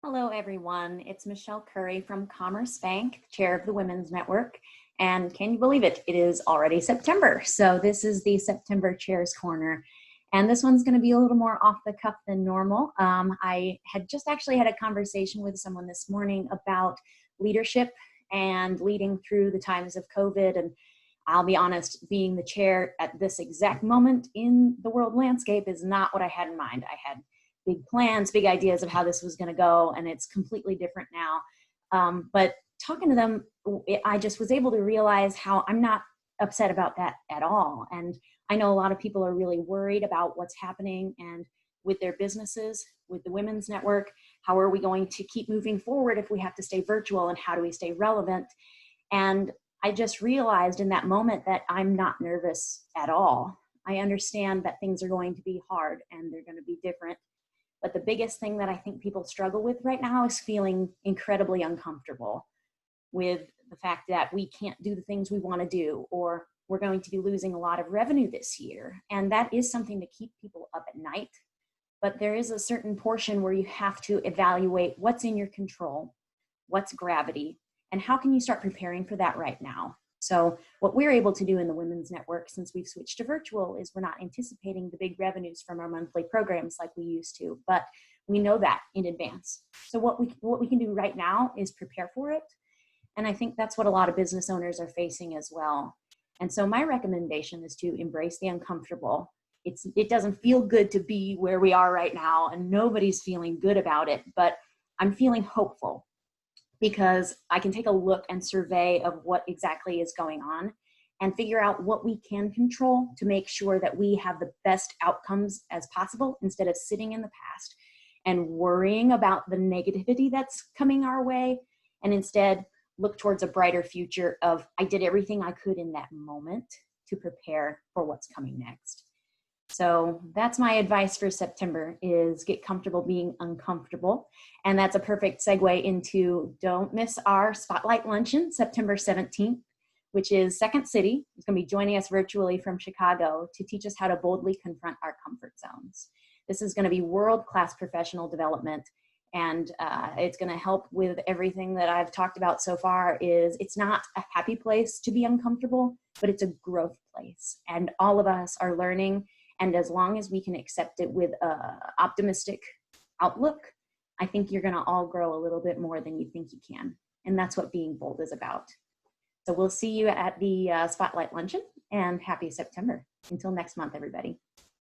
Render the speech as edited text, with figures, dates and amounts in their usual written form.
Hello, everyone. It's Michelle Curry from Commerce Bank, chair of the Women's Network. And can you believe it? It is already September. So this is the September Chairs Corner. And this one's going to be a little more off the cuff than normal. I had just actually had a conversation with someone this morning about leadership and leading through the times of COVID. And I'll be honest, being the chair at this exact moment in the world landscape is not what I had in mind. I had big plans, big ideas of how this was going to go, and it's completely different now. But talking to them, I just was able to realize how I'm not upset about that at all. And I know a lot of people are really worried about what's happening and with their businesses, with the Women's Network. How are we going to keep moving forward if we have to stay virtual, and how do we stay relevant? And I just realized in that moment that I'm not nervous at all. I understand that things are going to be hard and they're going to be different. But the biggest thing that I think people struggle with right now is feeling incredibly uncomfortable with the fact that we can't do the things we want to do, or we're going to be losing a lot of revenue this year. And that is something to keep people up at night. But there is a certain portion where you have to evaluate what's in your control, what's gravity, and how can you start preparing for that right now. So what we're able to do in the Women's Network, since we've switched to virtual, is we're not anticipating the big revenues from our monthly programs like we used to, but we know that in advance. So what we can do right now is prepare for it. And I think that's what a lot of business owners are facing as well. And so my recommendation is to embrace the uncomfortable. It doesn't feel good to be where we are right now, and nobody's feeling good about it, but I'm feeling hopeful, because I can take a look and survey of what exactly is going on and figure out what we can control to make sure that we have the best outcomes as possible, instead of sitting in the past and worrying about the negativity that's coming our way, and instead look towards a brighter future of, I did everything I could in that moment to prepare for what's coming next. So that's my advice for September, is get comfortable being uncomfortable. And that's a perfect segue into, don't miss our Spotlight Luncheon, September 17th, which is Second City. It's going to be joining us virtually from Chicago to teach us how to boldly confront our comfort zones. This is going to be world-class professional development. And it's going to help with everything that I've talked about so far. Is it's not a happy place to be uncomfortable, but it's a growth place. And all of us are learning. And as long as we can accept it with an optimistic outlook, I think you're going to all grow a little bit more than you think you can. And that's what being bold is about. So we'll see you at the Spotlight Luncheon, and happy September. Until next month, everybody.